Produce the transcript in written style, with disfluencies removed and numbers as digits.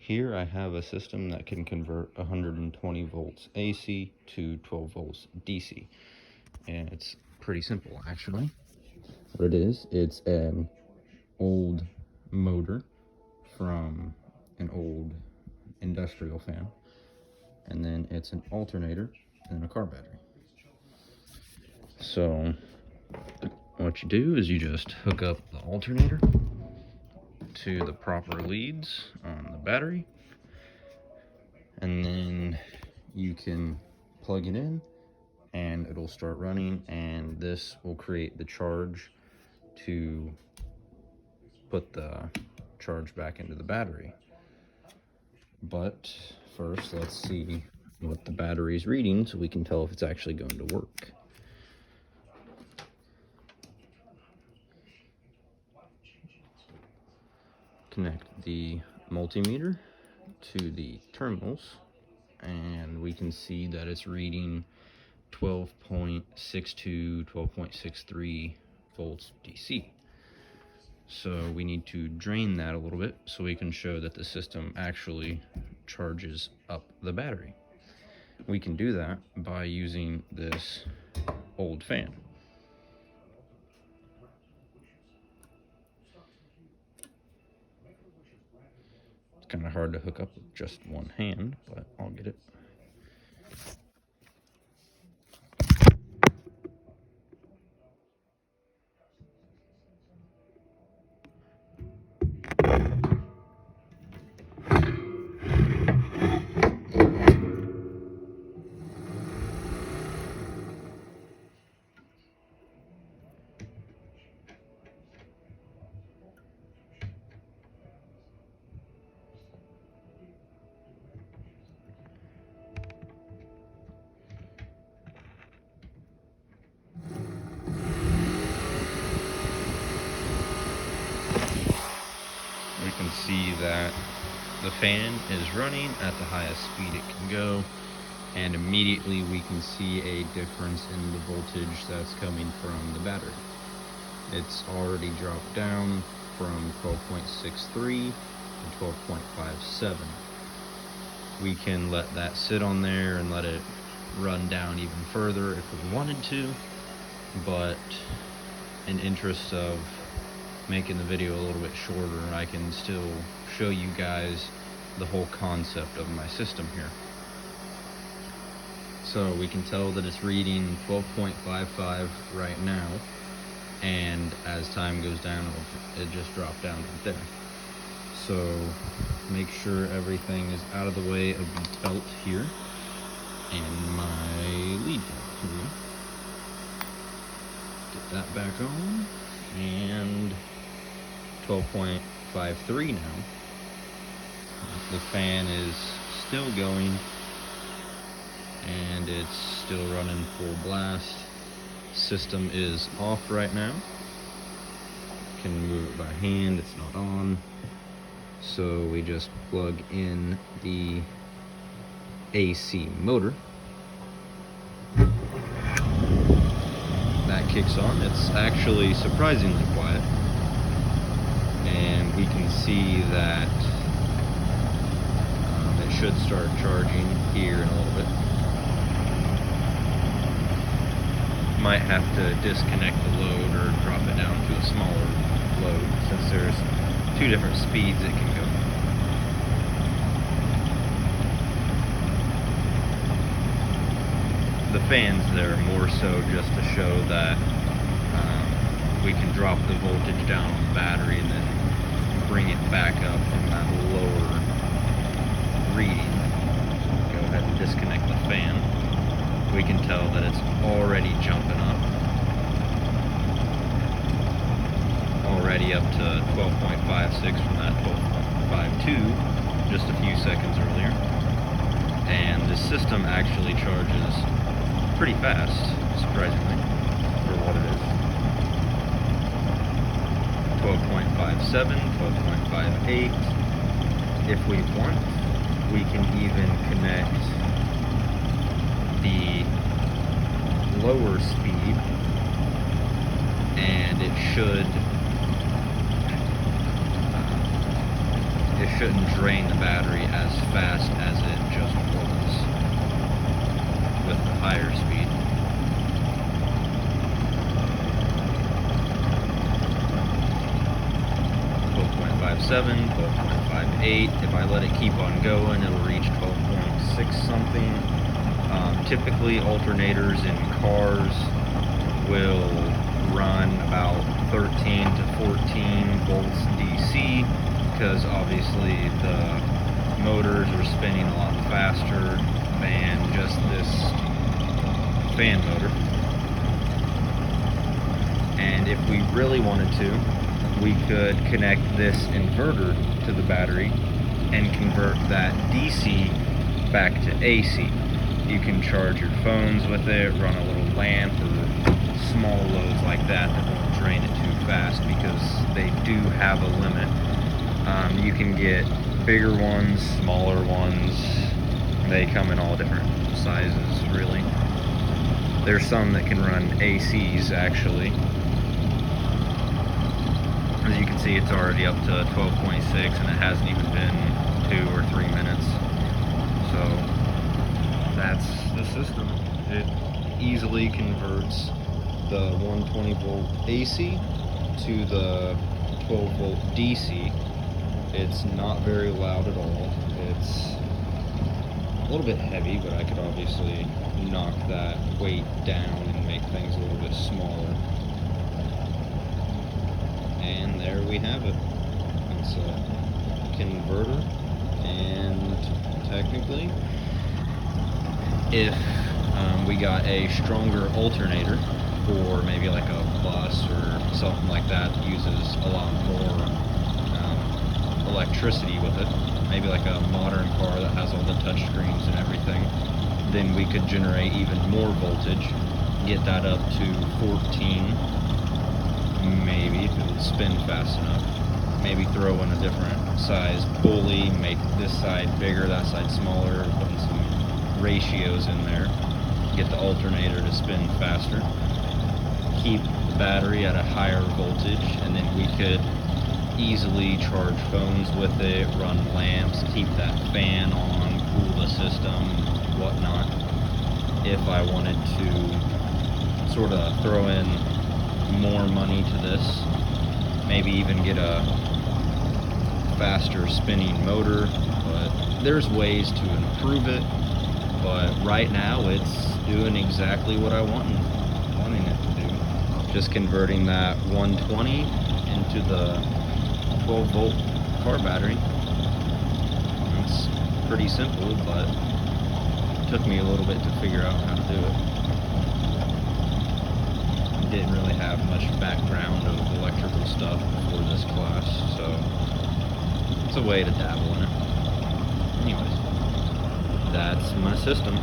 Here I have a system that can convert 120 volts AC to 12 volts DC. And it's pretty simple, actually. What it is, it's an old motor from an old industrial fan, and then it's an alternator and a car battery. So what you do is you just hook up the alternator to the proper leads on the battery, and then you can plug it in and it'll start running, and this will create the charge to put the charge back into the battery. But first, let's see what the battery's reading so we can tell if it's actually going to work. Connect the multimeter to the terminals, and we can see that it's reading 12.62, 12.63 volts DC. So we need to drain that a little bit so we can show that the system actually charges up the battery. We can do that by using this old fan. It's kind of hard to hook up with just one hand, but I'll get it. We can see that the fan is running at the highest speed it can go, and immediately we can see a difference in the voltage that's coming from the battery. It's already dropped down from 12.63 to 12.57. We can let that sit on there and let it run down even further if we wanted to, but in interest of making the video a little bit shorter, I can still show you guys the whole concept of my system here. So we can tell that it's reading 12.55 right now, and as time goes down, it just dropped down right there. So make sure everything is out of the way of the belt here and my lead belt here. Get that back on, and 12.53 now. The fan is still going, and it's still running full blast. System is off right now. Can move it by hand, it's not on. So we just plug in the AC motor. That kicks on. It's actually surprisingly quiet. And we can see that it should start charging here in a little bit. Might have to disconnect the load or drop it down to a smaller load, since there's two different speeds it can go. The fan's there more so just to show that we can drop the voltage down on the battery and then bring it back up from that lower reading. Go ahead and disconnect the fan. We can tell that it's already jumping up. Already up to 12.56 from that 12.52 just a few seconds earlier. And the system actually charges pretty fast, surprisingly, for what it is. 12.57, 12.58. If we want, we can even connect the lower speed, and it should it shouldn't drain the battery as fast as it just was with the higher speed. .57, 12.58. If I let it keep on going, it'll reach 12.6 something. Typically, alternators in cars will run about 13 to 14 volts DC, because obviously the motors are spinning a lot faster than just this fan motor. And if we really wanted to, we could connect this inverter to the battery and convert that DC back to AC. You can charge your phones with it, run a little lamp, or small loads like that won't drain it too fast, because they do have a limit. You can get bigger ones, smaller ones. They come in all different sizes, really. There's some that can run ACs, actually. As you can see, it's already up to 12.6, and it hasn't even been 2 or 3 minutes. So that's the system. It easily converts the 120 volt AC to the 12 volt DC. It's not very loud at all. It's a little bit heavy, but I could obviously knock that weight down and make things a little bit smaller. And there we have it. It's a converter, and technically, if we got a stronger alternator for maybe like a bus or something like that uses a lot more electricity with it, maybe like a modern car that has all the touch screens and everything, then we could generate even more voltage, get that up to 14, maybe, if it would spin fast enough. Maybe throw in a different size pulley, make this side bigger, that side smaller, putting some ratios in there, get the alternator to spin faster, keep the battery at a higher voltage, and then we could easily charge phones with it, run lamps, keep that fan on, cool the system, whatnot. If I wanted to sort of throw in more money to this, maybe even get a faster spinning motor, but there's ways to improve it. But right now it's doing exactly what I wanting it to do. Just converting that 120 into the 12 volt car battery. It's pretty simple, but it took me a little bit to figure out how to do it. Didn't really have much background of electrical stuff before this class, so it's a way to dabble in it. Anyways, that's my system.